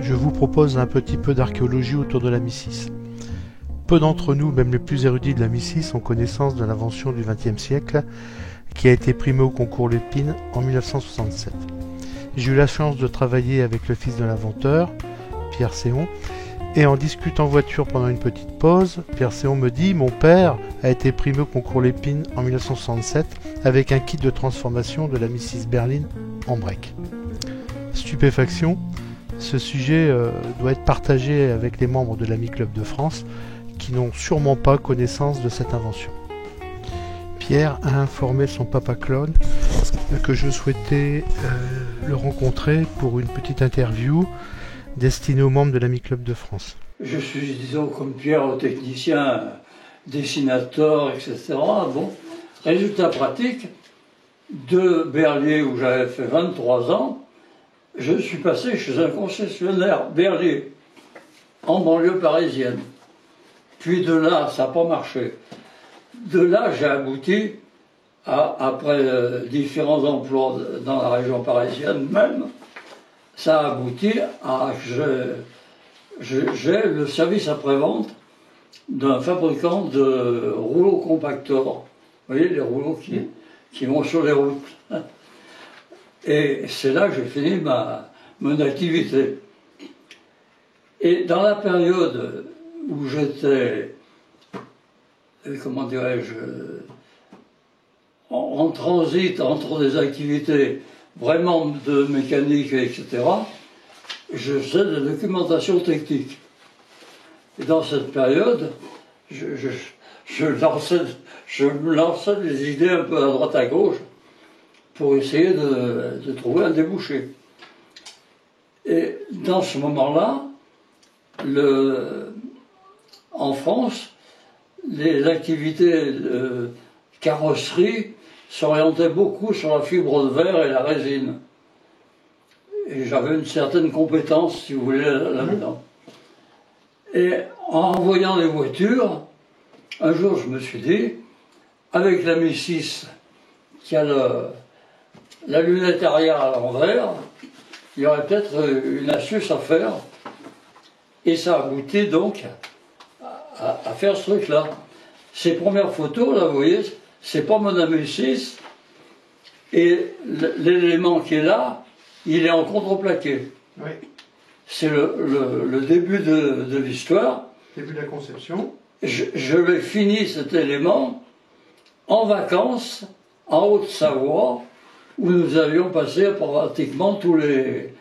je vous propose un petit peu d'archéologie autour de la Mi-6. Peu d'entre nous, même les plus érudits de la Mi-6, ont connaissance de l'invention du XXe siècle qui a été primée au concours Lépine en 1967. J'ai eu la chance de travailler avec le fils de l'inventeur, Pierre Séon, et en discutant en voiture pendant une petite pause, Pierre Séon me dit « Mon père a été primé au concours Lépine en 1967 avec un kit de transformation de la Mi-6 berline en break. » Stupéfaction, ce sujet doit être partagé avec les membres de l'Ami Club de France qui n'ont sûrement pas connaissance de cette invention. Pierre a informé son papa Claude que je souhaitais le rencontrer pour une petite interview destinée aux membres de l'Ami Club de France. Je suis, disons, comme Pierre, technicien, dessinateur, etc. Bon, résultat pratique, de Berlier, où j'avais fait 23 ans, je suis passé chez un concessionnaire Berlier, en banlieue parisienne. Puis de là, ça n'a pas marché. De là, j'ai abouti, après différents emplois dans la région parisienne même, ça a abouti à j'ai le service après-vente d'un fabricant de rouleaux compacteurs. Vous voyez, les rouleaux qui vont sur les routes. Et c'est là que j'ai fini mon activité. Et dans la période où j'étais, comment dirais-je, en transit entre des activités vraiment de mécanique, etc., je faisais de la documentation technique. Et dans cette période, je me lançais des idées un peu à droite à gauche pour essayer de trouver un débouché. Et dans ce moment-là, en France, les activités de carrosserie s'orientaient beaucoup sur la fibre de verre et la résine. Et j'avais une certaine compétence, si vous voulez, là-dedans. Et en voyant les voitures, un jour je me suis dit, avec la Mi-6 qui a la lunette arrière à l'envers, il y aurait peut-être une astuce à faire. Et ça a abouti donc à faire ce truc-là. Ces premières photos, là, vous voyez, c'est pas mon Mi-6. Et l'élément qui est là, il est en contreplaqué. Oui. C'est le début de l'histoire. Début de la conception. Je l'ai fini, cet élément, en vacances, en Haute-Savoie, où nous avions passé pratiquement tous les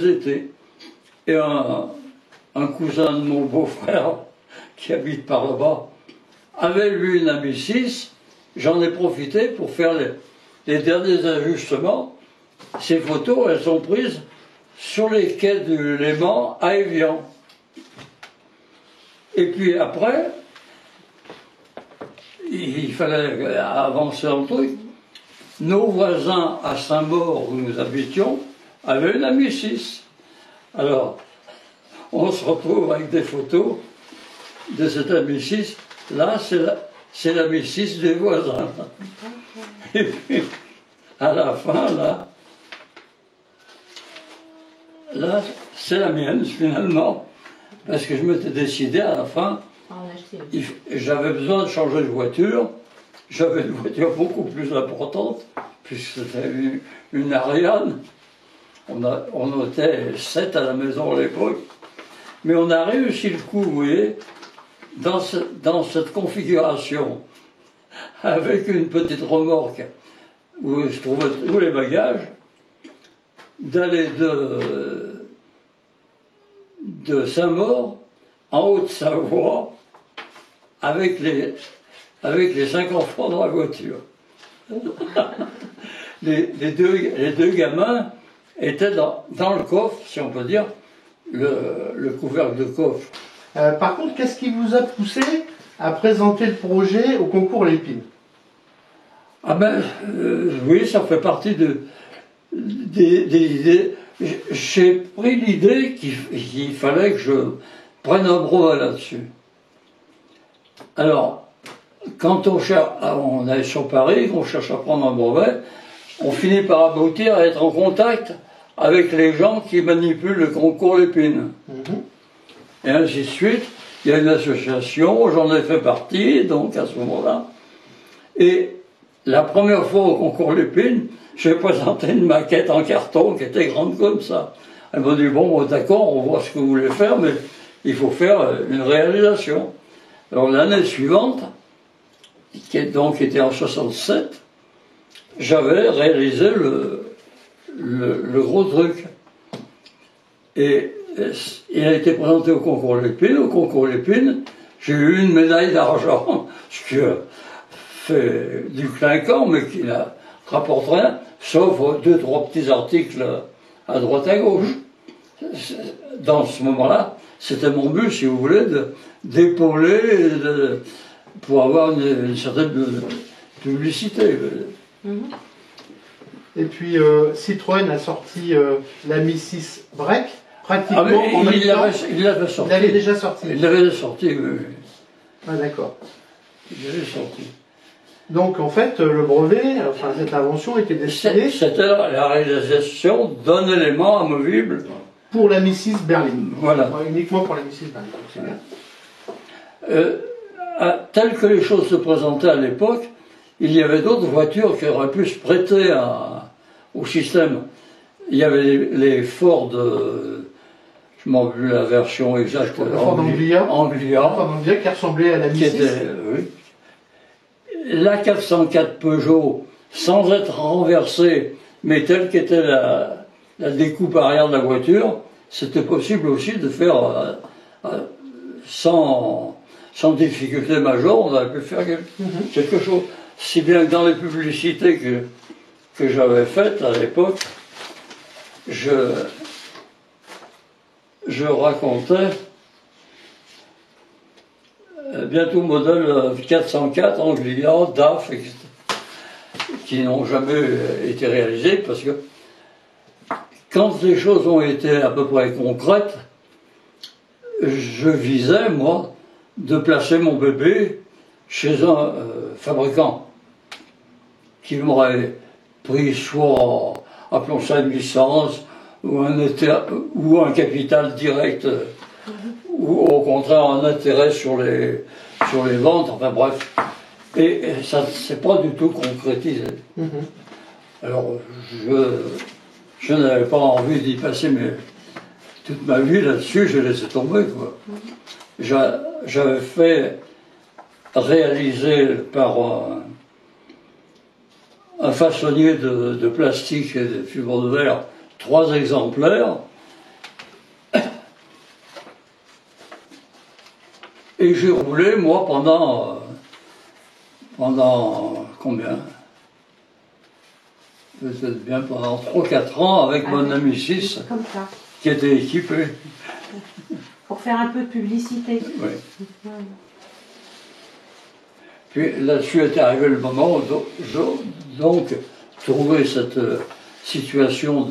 étés. Et un cousin de mon beau-frère, qui habite par là-bas, avait lui une Mi-6. J'en ai profité pour faire les derniers ajustements. Ces photos, elles sont prises sur les quais du Léman à Évian. Et puis après, il fallait avancer un truc. Nos voisins à Saint-Maur, où nous habitions, avaient une Mi-6. Alors, on se retrouve avec des photos de cette Mi-6. Là, c'est la Mi-6 des voisins. Et puis, à la fin, là, c'est la mienne, finalement. Parce que je m'étais décidé à la fin, j'avais besoin de changer de voiture. J'avais une voiture beaucoup plus importante, puisque c'était une Ariane. On était 7 à la maison à l'époque. Mais on a réussi le coup, vous voyez, dans cette configuration, avec une petite remorque où je trouvais tous les bagages, d'aller de Saint-Maur en Haute-Savoie avec les 5 enfants dans la voiture. les deux gamins étaient dans le coffre, si on peut dire, le couvercle de coffre. Par contre, qu'est-ce qui vous a poussé à présenter le projet au concours Lépine? Ah ben, oui, ça fait partie des idées. J'ai pris l'idée qu'il fallait que je prenne un brevet là-dessus. Alors, quand on est sur Paris, qu'on cherche à prendre un brevet, on finit par aboutir à être en contact avec les gens qui manipulent le concours Lépine. Et ainsi de suite. Il y a une association, j'en ai fait partie, donc à ce moment-là. Et la première fois au concours Lépine, j'ai présenté une maquette en carton qui était grande comme ça. Elle m'a dit, bon, d'accord, on voit ce que vous voulez faire, mais il faut faire une réalisation. Alors l'année suivante, qui était en 67, j'avais réalisé le gros truc. Et il a été présenté au concours Lépine. Au concours Lépine, j'ai eu une médaille d'argent, ce qui fait du clinquant, mais qui n'a rapporte rien, sauf 2-3 petits articles à droite à gauche. Dans ce moment-là, c'était mon but, si vous voulez, d'épauler pour avoir une certaine publicité. Et puis Citroën a sorti la Mi 6 Break, pratiquement en même temps. Il l'avait sorti. Il l'avait déjà sorti. Il l'avait sorti, oui. Ah d'accord. Il l'avait sorti. Donc en fait, le brevet, enfin cette invention était destinée... C'était la réalisation d'un élément amovible. Pour la Mi 6 Berline. Voilà. Enfin, uniquement pour la Mi 6 Berline, c'est bien. Tel que les choses se présentaient à l'époque, il y avait d'autres voitures qui auraient pu se prêter au système. Il y avait les Ford, je m'en veux la version exacte, Ford Anglia. Ford Anglia qui ressemblait à la Mi 6. Oui. La 404 Peugeot, sans être renversée, mais telle qu'était la découpe arrière de la voiture, c'était possible aussi de faire sans difficulté majeure, on aurait pu faire quelque chose. Si bien que dans les publicités que j'avais faites à l'époque, je racontais bientôt modèle 404, Anglia, DAF, etc., qui n'ont jamais été réalisés parce que quand les choses ont été à peu près concrètes, je visais, moi, de placer mon bébé chez un fabricant qui m'aurait pris soit, appelons ça une licence, ou un capital direct, ou au contraire un intérêt sur les ventes, enfin bref. Et ça ne s'est pas du tout concrétisé. Alors, je n'avais pas envie d'y passer toute ma vie là-dessus, j'ai laissé tomber, quoi. J'avais fait réaliser par un façonnier de plastique et de fibre de verre 3 exemplaires. Et j'ai roulé, moi, pendant combien? Peut-être bien pendant 3-4 ans avec mon ami 6 qui était équipé. Pour faire un peu de publicité. Oui. Puis là-dessus est arrivé le moment où donc trouver cette situation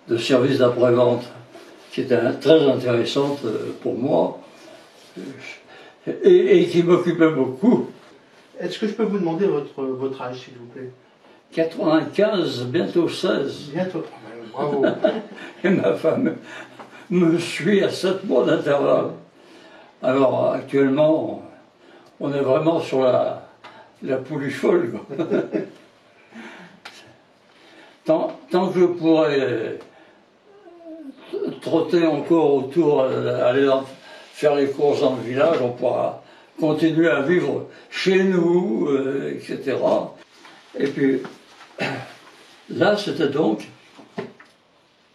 de service d'après-vente qui était très intéressante pour moi et qui m'occupait beaucoup. Est-ce que je peux vous demander votre âge, s'il vous plaît? 95, bientôt 16. Bientôt, bravo. Et ma femme me suit à 7 mois d'intervalle. Alors actuellement, on est vraiment sur la poulie folle, quoi. Tant que je pourrais trotter encore autour, aller faire les courses dans le village, on pourra continuer à vivre chez nous, etc. Et puis, là, c'était donc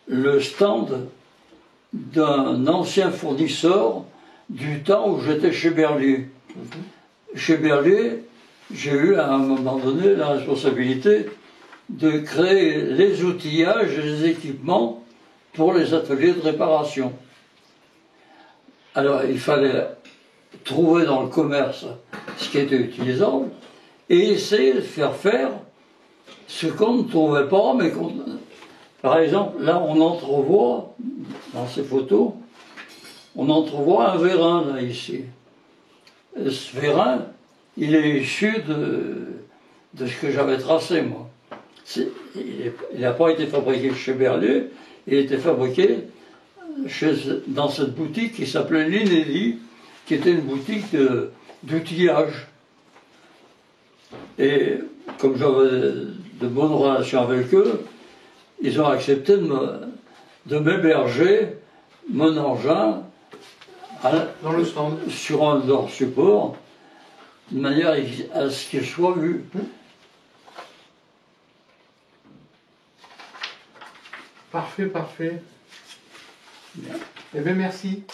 le stand d'un ancien fournisseur du temps où j'étais chez Berlier. Chez Berlier, j'ai eu à un moment donné la responsabilité de créer les outillages et les équipements pour les ateliers de réparation. Alors, il fallait trouver dans le commerce ce qui était utilisable et essayer de faire ce qu'on ne trouvait pas, mais par exemple, là, on entrevoit, dans ces photos, on entrevoit un vérin, là, ici. Et ce vérin, il est issu de ce que j'avais tracé, moi. Il n'a pas été fabriqué chez Berlier, il a été fabriqué dans cette boutique qui s'appelait l'Inédit, qui était une boutique d'outillage. Et comme j'avais de bonnes relations avec eux, ils ont accepté de m'héberger mon engin Dans le stand. sur un de leurs supports, de manière à ce qu'il soit vu. Parfait, parfait. Bien. Eh bien, merci.